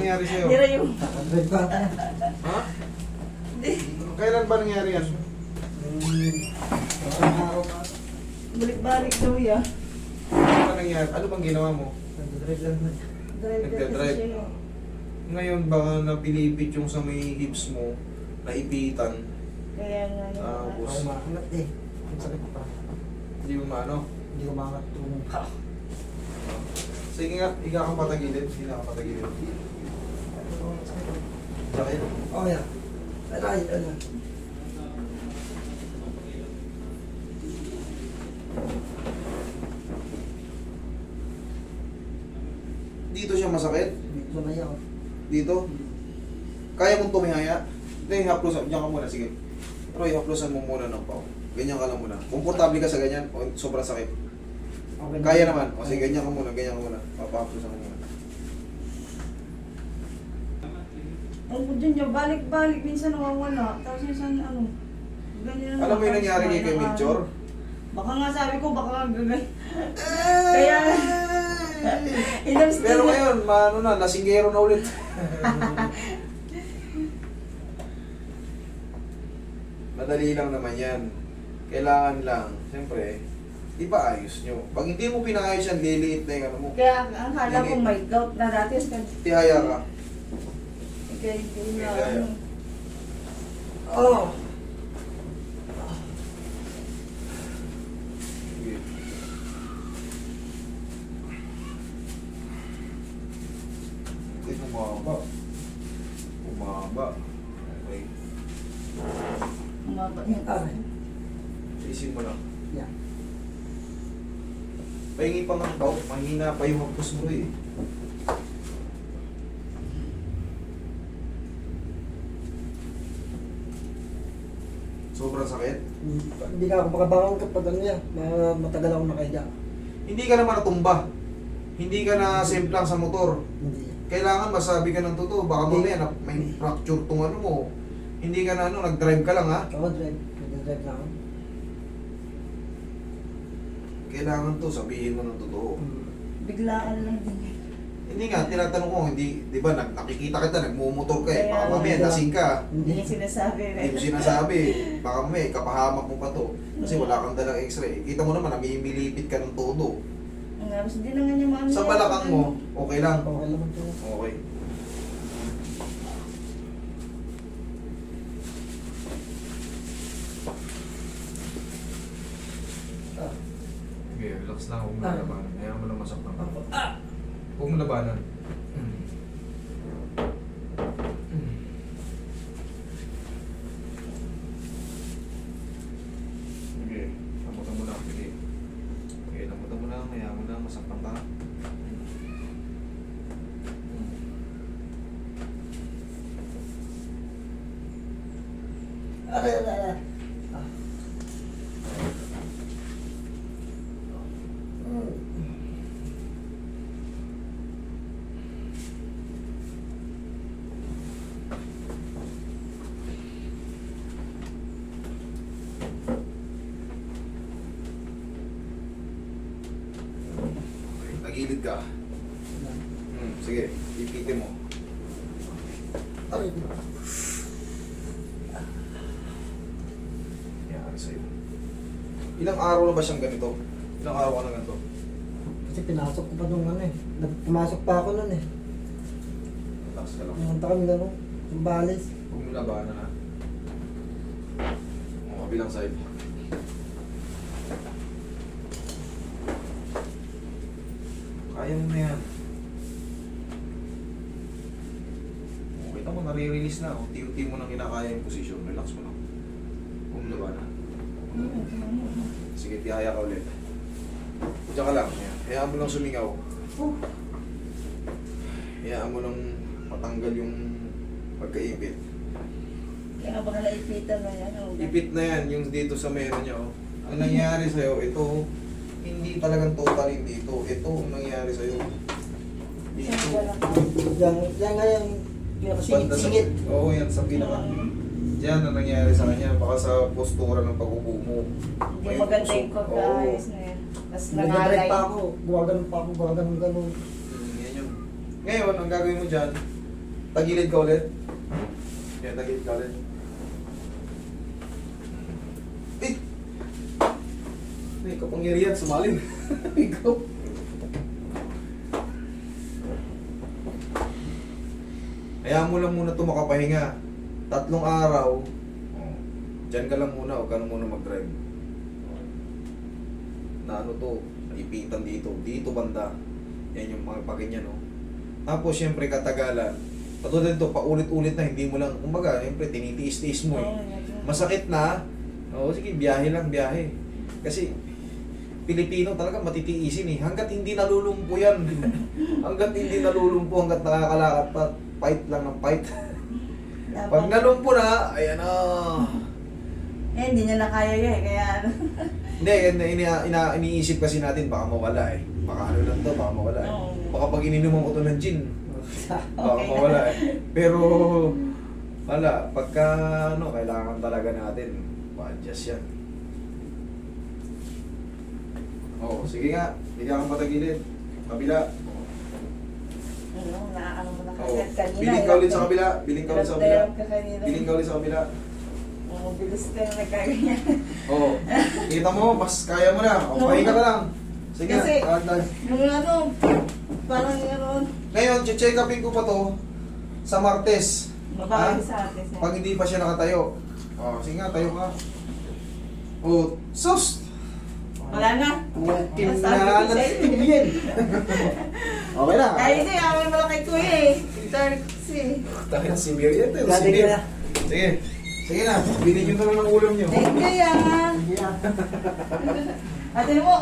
nangyari sa'yo? Nira yung... Nakadrive ba? Ha? Kailan ba nangyari yan? Isang araw pa. Balik-balik daw ya. Ano ba nangyari? Ano bang ginawa mo? Nagdadrive lang naman. Drive Nagdadrive. kasi siya. Ngayon baka napilipit yung sa may hips mo, naipitan. Kaya nga yun. Tapos, Ako makangat eh. Ang sakit pa. hindi mo maano. Hindi ko makangat tulong pa. Sige nga, higa kang patagilid. Higa kang patagilid. Sakit. Oh, yeah. Aray, ano. Dito siya masakit. Dito na yan. Dito. Kaya mong tumihaya? Hindi, haplosan. Diyan ka muna, sige. Roy, haplosan mo muna ng pao. Ganyan ka lang muna. Komportable ka sa ganyan o sobrang sakit? Okay Kaya naman. O sige, ganyan ka muna, ganyan ka muna. Papahaplosan ka muna. Ang dyan niya, balik-balik. Minsan nawawala. Tapos minsan ano. Ganyan Alam mo yung nangyari kay Melchor? Baka nga sabi ko, baka nga gagay. Kaya nga. Inabstin Pero niya. ngayon, maano na, lasinggero na ulit. Madali lang naman yan. Kailangan lang, siyempre, ipaayos nyo. Pag hindi mo pinaayos yan, liliit na yung ano mo. Kaya ang kala ko may gout na dati. Tihaya ka. Kaya hindi na Kaya. ano. Oh! Sige. Ito bumaba. Bumaba. Okay. Umaba niya. Aray. Isin mo lang. Yeah. Pahingi pa ng tao. Mahina pa yung hapos mo eh. Sobrang sakit. Hindi ka ako makabangon kapag ano yan. Matagal ako nakahiga. Hindi ka naman natumba. Hindi ka na simplang sa motor. Hindi. Kailangan masabi ka ng totoo. Baka mamaya na may fracture tong ano mo. Hindi ka na ano, nag-drive ka lang ha. Ako drive. Nag-drive na ako. Kailangan to, sabihin mo ng totoo. Biglaan lang din. Hindi nga, tinatanong ko, hindi, di ba, nakikita kita, nagmumotor ka eh. Baka Kaya, mamaya, lasing ka. Hindi niya sinasabi. Hindi mo sinasabi. Baka mamaya, kapahamak mo pa to. Kasi wala kang dalang x-ray. Kita mo naman, namimilipit ka ng todo. Tapos hindi na nga niya maano. Sa balakang mo, okay lang. Okay naman po. Okay. Ah. Okay, relax lang. Huwag mo Ah. labanan. Hayaan mo lang masaktan ka. Ah! Huwag mo labanan. Okay, lamutan mo lang. Okay. Okay, lamutan mo lang. Hayaan mo lang masaktan ka. Aray, aray, aray. Ah. Okay, tagilid ka. Sige, ipitin mo. Aray. Yan, sa'yo. Ilang araw na ba siyang ganito? Ilang araw ka na ganito? Kasi pinasok ko pa nung ano eh. Pumasok pa ako nun eh. Relax ka lang. Pumunta kami gano'n. Yung balis. Huwag mo labanan ha. O, kabilang side. Kaya mo na yan. O, kita mo, nare-release na. Unti-unti mo nang kinakaya yung position. Relax mo lang. Huwag mo labanan. Sige, tihaya ka ulit. Diyan ka lang. Ayan. Hayaan mo lang sumingaw. Hayaan mo lang matanggal yung pagkaipit. Kaya baka naipitan na yan. Ipit na yan, yung dito sa meron niya. Oh. Ang nangyari sa'yo, ito, hindi talagang totaling dito. Ito ang nangyari sa'yo. Dito. Yan nga yung Banda sa- singit. Oo, yan sa pinaka. Diyan ang nangyari sa kanya. Baka sa postura ng pag-upo mo. Hindi May maganda yung usok. pagkaayos na yan. Tapos Nag-drive nangalay. pa ako. Gumagano pa ako. Gumagano. Yan yun. Ngayon, ang gagawin mo dyan, Tagilid ka ulit. Yan, tagilid ka ulit. Eh! May kapangyarihan, sumalin. Ikaw. Hayaan mo lang muna ito makapahinga. 3 araw. Diyan ka lang muna, huwag ka na muna mag-drive. Na ano to, naipitan dito. Dito banda. Yan yung mga paganyan, no? Tapos, syempre, katagalan. Patulad nito, paulit-ulit na, hindi mo lang, kumbaga, syempre, tinitiis-tiis mo eh. Masakit na, oo, sige, biyahe lang, biyahe. Kasi, Pilipino talaga matitiisin eh. Hanggat hindi nalulumpo yan. Hanggat hindi nalulumpo, hanggat nakakalakad pa, fight lang ng fight. Pag nalumpo na, ayan na. Eh, hindi niya na kaya yan, kaya ano. Hindi, iniisip kasi natin, baka mawala eh. Baka ano lang to, baka mawala eh. Oo. Baka pag ininuman ko to ng gin, baka Okay. mawala eh. Pero, wala, pagka ano, kailangan talaga natin, ma-adjust yan. Oo, sige nga, bigyan kang patagilid. Kabila. Ano, naaano mo na Oo. kasi kanina. Biling ka ulit sa kabila. Biling ka ulit sa kabila. Ka kanina. Biling ka ulit sa kabila. Oo, bilis ka na nagkaganyan. Oo. Kita mo, mas kaya mo na. O, Oo. pahinga ka lang. Sige, Kasi- tahan. Yung ano, parang gano'n. Ngayon, check upin ko pa to sa Martes. Mabawal Ah, sa atin. Pag hindi pa siya nakatayo. O, sige nga, tayo ka. O, sus! Wala na. Kim Sabi ko na sa inyo. yan. Okay na. Ay, hindi. Amin mo lang kay Kuya eh. Sorry kasi. Dahil si Miriam tayo. Dati Sige. ka na. Sige. Sige na. Bilhin nyo na lang ng ulam nyo. Eh, kaya nga. Ate mo,